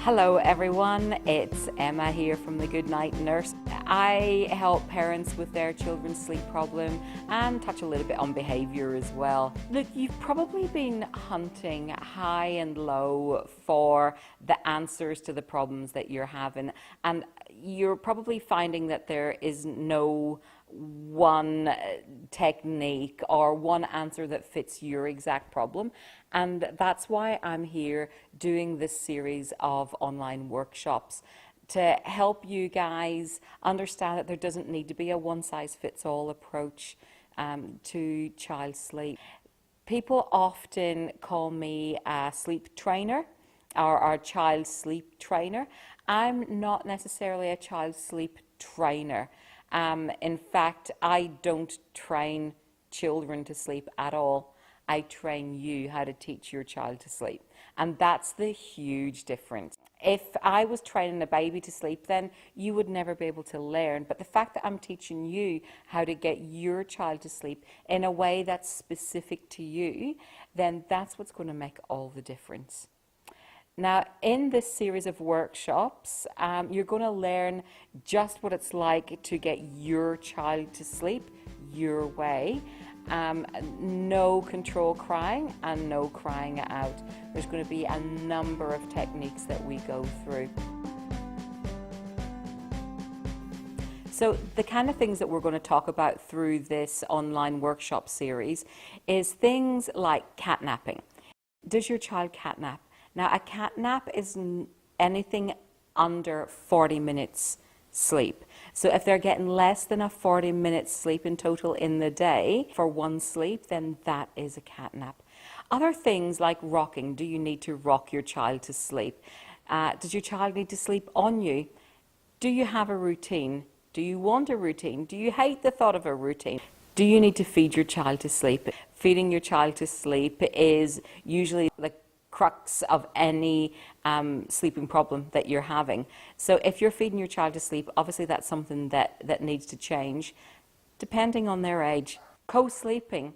Hello everyone, it's Emma here from the Goodnight Nurse. I help parents with their children's sleep problem and touch a little bit on behaviour as well. Look, you've probably been hunting high and low for the answers to the problems that you're having, and you're probably finding that there is no one technique or one answer that fits your exact problem, and that's why I'm here doing this series of online workshops to help you guys understand that there doesn't need to be a one-size-fits-all approach to child sleep. People often call me a sleep trainer or a child sleep trainer. I'm not necessarily a child sleep trainer. In fact, I don't train children to sleep at all. I train you how to teach your child to sleep. And that's the huge difference. If I was training a baby to sleep, then you would never be able to learn. But the fact that I'm teaching you how to get your child to sleep in a way that's specific to you, then that's what's going to make all the difference. Now, in this series of workshops, you're going to learn just what it's like to get your child to sleep your way. No control crying and no crying out. There's going to be a number of techniques that we go through. So the kind of things that we're going to talk about through this online workshop series is things like catnapping. Does your child catnap? Now, a cat nap is anything under 40 minutes sleep. So if they're getting less than a 40 minutes sleep in total in the day for one sleep, then that is a cat nap. Other things like rocking. Do you need to rock your child to sleep? Does your child need to sleep on you? Do you have a routine? Do you want a routine? Do you hate the thought of a routine? Do you need to feed your child to sleep? Feeding your child to sleep is usually the crux of any sleeping problem that you're having. So if you're feeding your child to sleep, obviously that's something that needs to change depending on their age. Co-sleeping.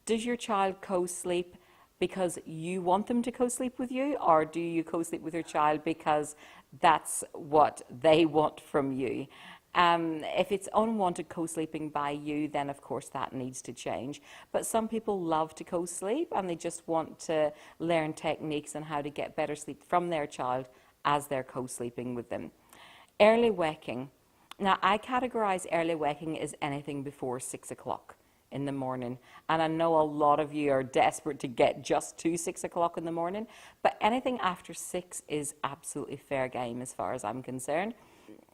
Does your child co-sleep because you want them to co-sleep with you, or do you co-sleep with your child because that's what they want from you? If it's unwanted co-sleeping by you, then of course that needs to change. But some people love to co-sleep and they just want to learn techniques on how to get better sleep from their child as they're co-sleeping with them. Early waking. Now, I categorize early waking as anything before 6 o'clock in the morning. And I know a lot of you are desperate to get just to 6 o'clock in the morning, but anything after 6 is absolutely fair game as far as I'm concerned.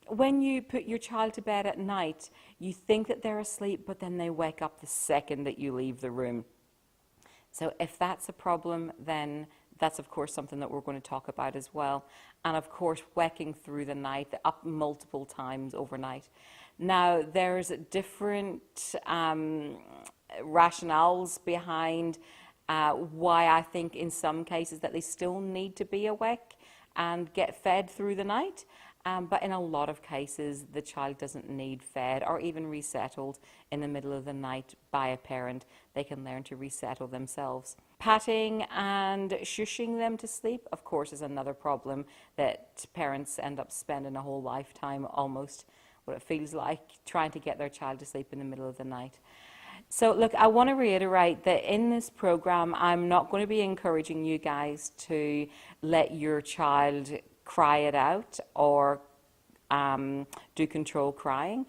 When you put your child to bed at night, you think that they're asleep, but then they wake up the second that you leave the room. So if that's a problem, then that's of course something that we're going to talk about as well. And of course, waking through the night, up multiple times overnight. Now, there's different rationales behind why I think in some cases that they still need to be awake and get fed through the night. But in a lot of cases, the child doesn't need fed or even resettled in the middle of the night by a parent. They can learn to resettle themselves. Patting and shushing them to sleep, of course, is another problem that parents end up spending a whole lifetime, almost what it feels like, trying to get their child to sleep in the middle of the night. So look, I want to reiterate that in this program, I'm not going to be encouraging you guys to let your child cry it out or do control crying.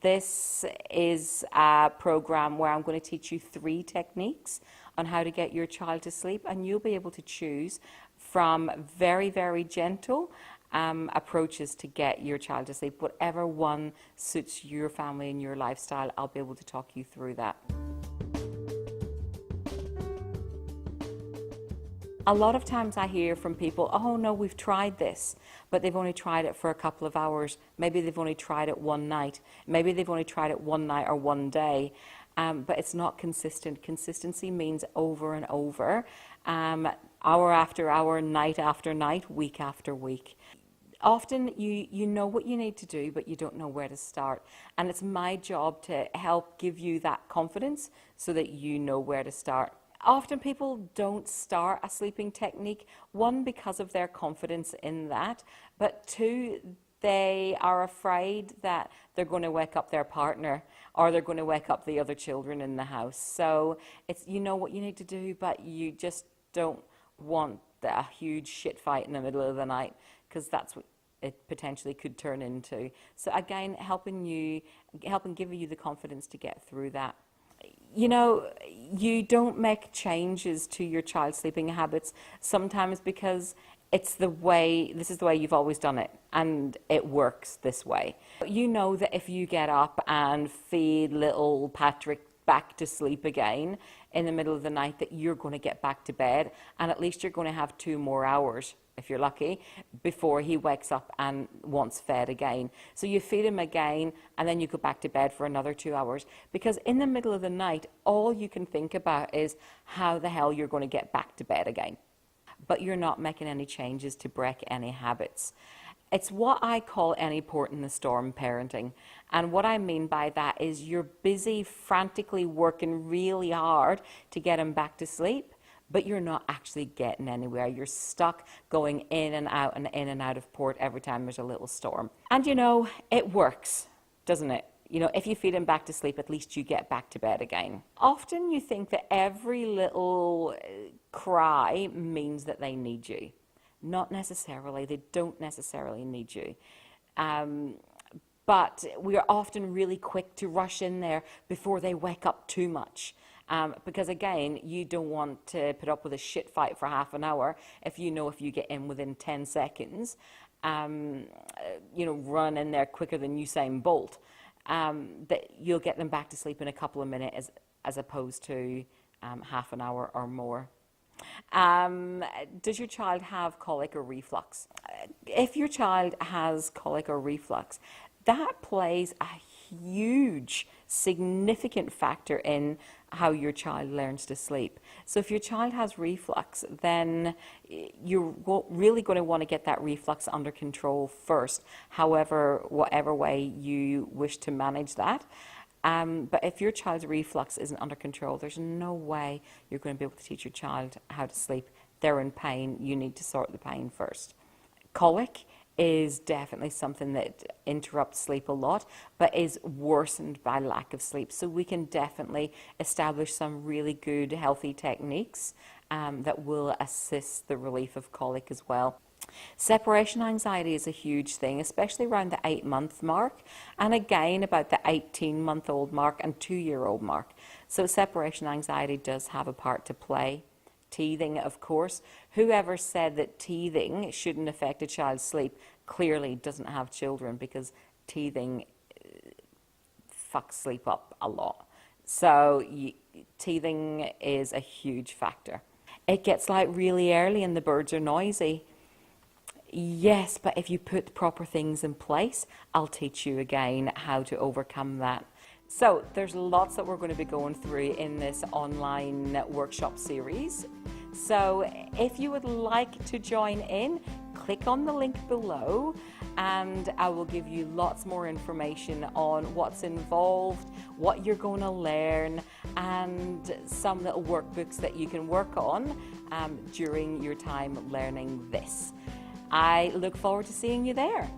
This is a program where I'm going to teach you 3 techniques on how to get your child to sleep, and you'll be able to choose from very, very gentle approaches to get your child to sleep. Whatever one suits your family and your lifestyle, I'll be able to talk you through that. A lot of times I hear from people, oh no, we've tried this, but they've only tried it for a couple of hours. Maybe they've only tried it one night. Maybe they've only tried it one night or one day, but it's not consistent. Consistency means over and over, hour after hour, night after night, week after week. Often you know what you need to do, but you don't know where to start. And it's my job to help give you that confidence so that you know where to start. Often people don't start a sleeping technique, one, because of their confidence in that, but two, they are afraid that they're going to wake up their partner or they're going to wake up the other children in the house. So it's, you know what you need to do, but you just don't want a huge shit fight in the middle of the night, because that's what it potentially could turn into. So again, helping give you the confidence to get through that. You know, you don't make changes to your child's sleeping habits sometimes because this is the way you've always done it, and it works this way. You know that if you get up and feed little Patrick back to sleep again in the middle of the night, that you're going to get back to bed, and at least you're going to have 2 more hours, if you're lucky, before he wakes up and wants fed again. So you feed him again, and then you go back to bed for another 2 hours, because in the middle of the night, all you can think about is how the hell you're going to get back to bed again. But you're not making any changes to break any habits. It's what I call any port in the storm parenting. And what I mean by that is you're busy frantically working really hard to get him back to sleep, but you're not actually getting anywhere. You're stuck going in and out of port every time there's a little storm. And you know, it works, doesn't it? You know, if you feed him back to sleep, at least you get back to bed again. Often you think that every little cry means that they need you. Not necessarily. They don't necessarily need you. But we are often really quick to rush in there before they wake up too much. Because again, you don't want to put up with a shit fight for half an hour if you know if you get in within 10 seconds, you know, run in there quicker than Usain Bolt, that you'll get them back to sleep in a couple of minutes as opposed to half an hour or more. Does your child have colic or reflux? If your child has colic or reflux, that plays a huge, significant factor in how your child learns to sleep. So if your child has reflux, then you're really going to want to get that reflux under control first, whatever way you wish to manage that. But if your child's reflux isn't under control, there's no way you're going to be able to teach your child how to sleep. They're in pain. You need to sort the pain first. Colic is definitely something that interrupts sleep a lot, but is worsened by lack of sleep. So we can definitely establish some really good, healthy techniques that will assist the relief of colic as well. Separation anxiety is a huge thing, especially around the 8-month mark, and again about the 18-month-old mark and 2-year-old mark. So separation anxiety does have a part to play. Teething, of course. Whoever said that teething shouldn't affect a child's sleep clearly doesn't have children, because teething fucks sleep up a lot. So teething is a huge factor. It gets light really early and the birds are noisy. Yes, but if you put the proper things in place, I'll teach you again how to overcome that. So there's lots that we're going to be going through in this online workshop series. So if you would like to join in, click on the link below and I will give you lots more information on what's involved, what you're going to learn, and some little workbooks that you can work on during your time learning this. I look forward to seeing you there.